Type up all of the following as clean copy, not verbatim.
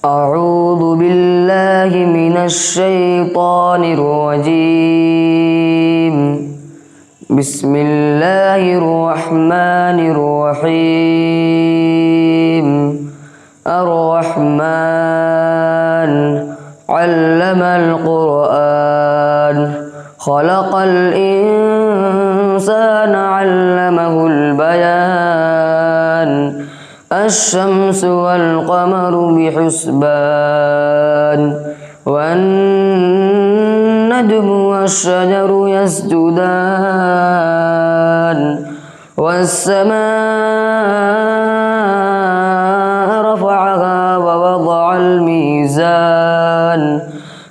أعوذ بالله من الشيطان الرجيم. بسم الله الرحمن الرحيم. الرحمن علم القرآن خلق الإنسان علمه البيان. الشمس والقمر بحسبان والنجم والشجر يسجدان والسماء رفعها ووضع الميزان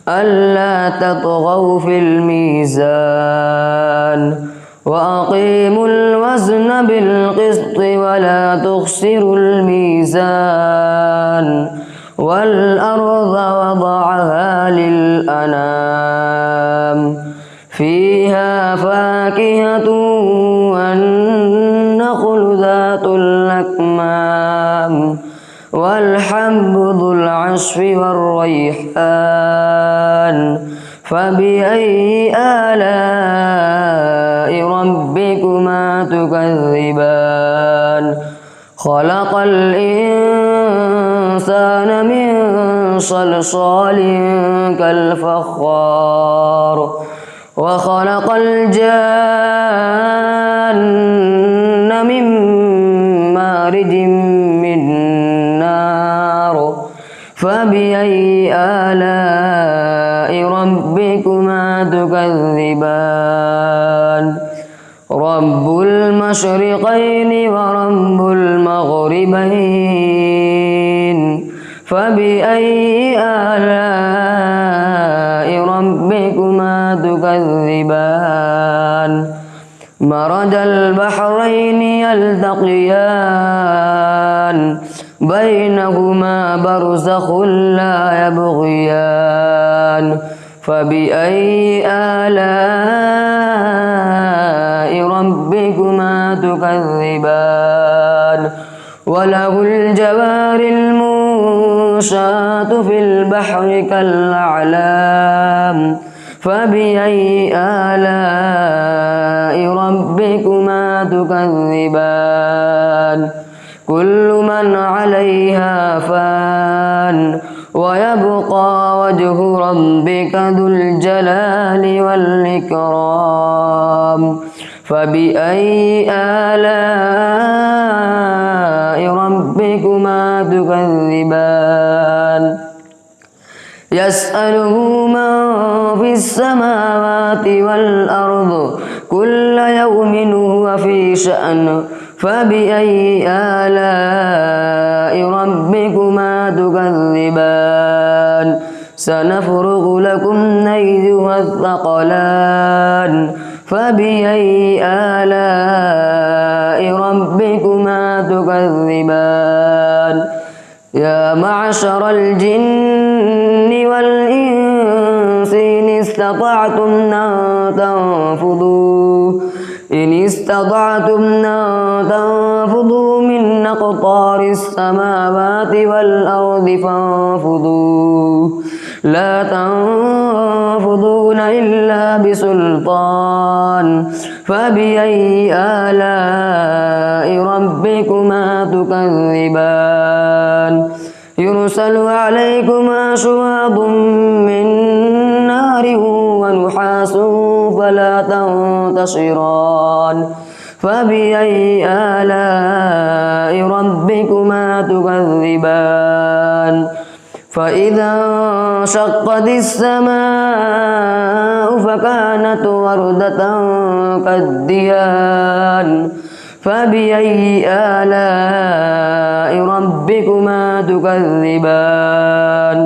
ألا تطغوا في الميزان وأقيموا الوزن بالقسط ولا تخسروا الميزان والأرض وضعها للأنام فيها فاكهة والنخل ذات الأكمام والحب ذو العصف والريحان. فبأي آلاء ربكما تكذبان؟ خلق الإنسان من صلصال كالفخار وخلق الجان من مارج من نار. فبأي آلاء ربكما تكذبان؟ رب المشرقين ورب المغربين. فبأي آلاء ربكما تكذبان؟ مرج البحرين يلتقيان بينهما برزخ لا يبغيان. فبأي آلاء ربكما تكذبان؟ وله الجوار المنشآت في البحر كالأعلام. فبأي آلاء ربكما تكذبان؟ كل من عليها فان ويبقى وجه ربك ذو الجلال والإكرام. فبأي آلاء ربكما تكذبان؟ يسأله من في السماوات والأرض كل يوم هو في شأن. فبأي آلاء ربكما تكذبان؟ سنفرغ لكم أيها الثقلان. فبأي آلاء ربكما تكذبان؟ يا معشر الجن والإنس إن استطعتم أن تنفذوا من أقطار السماوات والأرض فانفذوا لا تنفذون إلا بسلطان. فبأي آلاء ربكما تكذبان؟ يرسل عليكما شواظ من نار ونحاس فلا تنتصران. فبأي آلاء ربكما تكذبان؟ فإذا انشقت السماء فكانت وردة كالدهان. فبأي آلاء ربكما تكذبان؟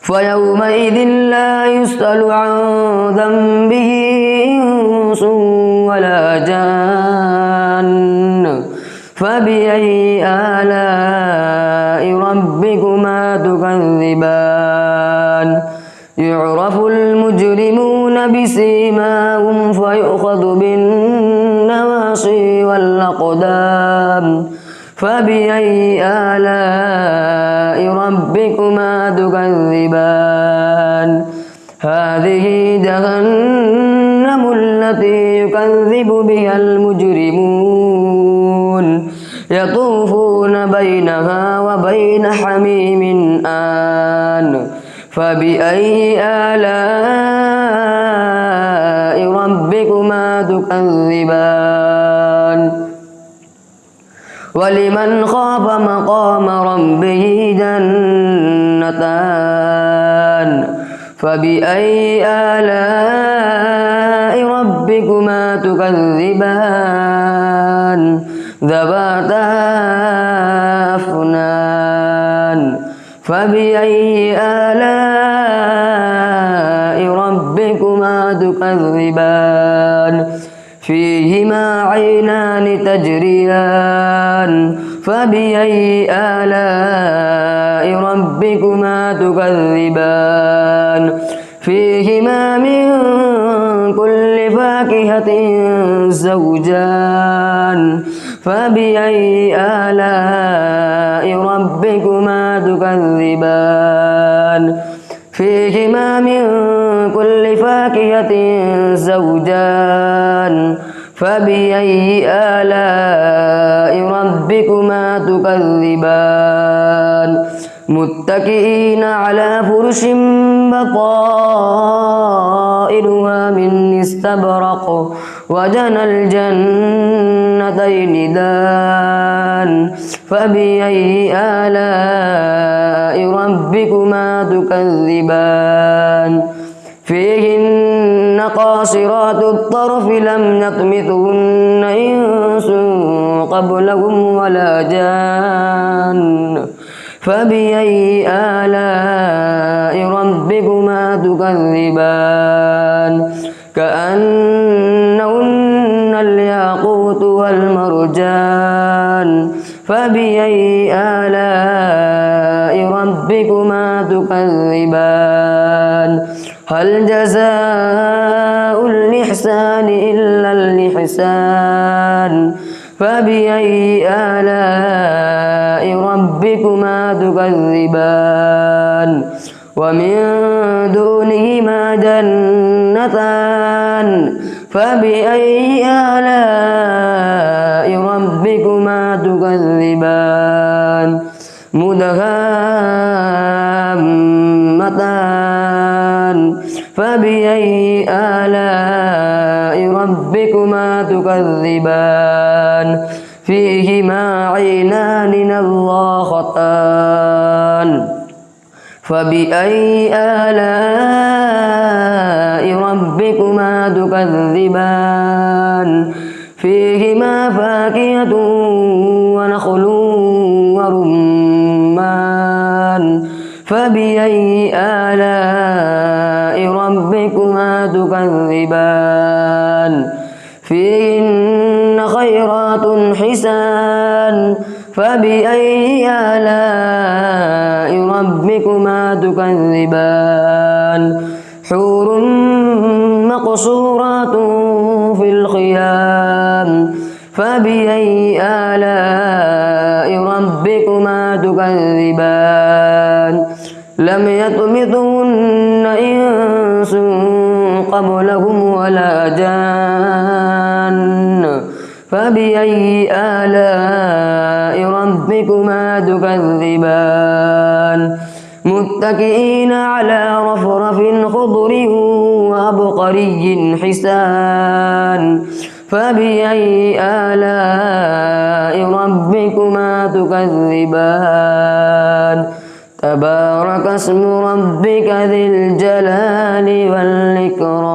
فيومئذ لا يسأل عن ذنبه إنس ولا جان. فبأي آلاء ربكما تكذبان؟ يعرف المجرمون بسيماهم فيؤخذ بالنواصي والأقدام. فبأي آلاء ربكما تكذبان هذه جهنم التي يكذب بها المجرمون يطوفون بينها وبين حميم آن فبأي آلاء ربكما تكذبان ولمن خاف مقام ربه جنتان فبأي آلاء ربكما تكذبان ذواتا أفنان فبأي آلاء ربكما تكذبان فيهما عينان تجريان فبأي آلاء ربكما تكذبان فيهما من كل فاكهة زوجان فبأي آلاء ربكما تكذبان فيهما من كل فاكهة زوجان فبأي آلاء ربكما تكذبان متكئين على فرش بطائنها من استبرق وجنى الجنتين دان فبأي آلاء ربكما تكذبان فيهن قاصرات الطرف لم يطمثهن إنس قبلهم ولا جان فبأي آلاء ربكما تكذبان كأنهن الياقوت والمرجان فبأي آلاء ربكما تكذبان هل جزاء الإحسان إلا الإحسان فبأي آلاء ربكما تكذبان ومن دونهما جنتان فبأي آلاء ربكما تكذبان مدهامتان فبأي آلاء ربكما تكذبان فيهما عينان نضاختان فبأي آلاء ربكما تكذبان فيهما فاكهة ونخل ورمان فبأي آلاء ربكما تكذبان فيهن خيرات حسان فبأي آلاء ربكما تكذبان حور مقصورات في الخيام فبأي آلاء ربكما تكذبان لم يطمثهن إنس قبلهم ولا جان فبأي آلاء ربكما تكذبان متكئين على رفرف خضر وعبقري حسان فبأي آلاء ربكما تكذبان تبارك اسم ربك ذي الجلال والإكرام.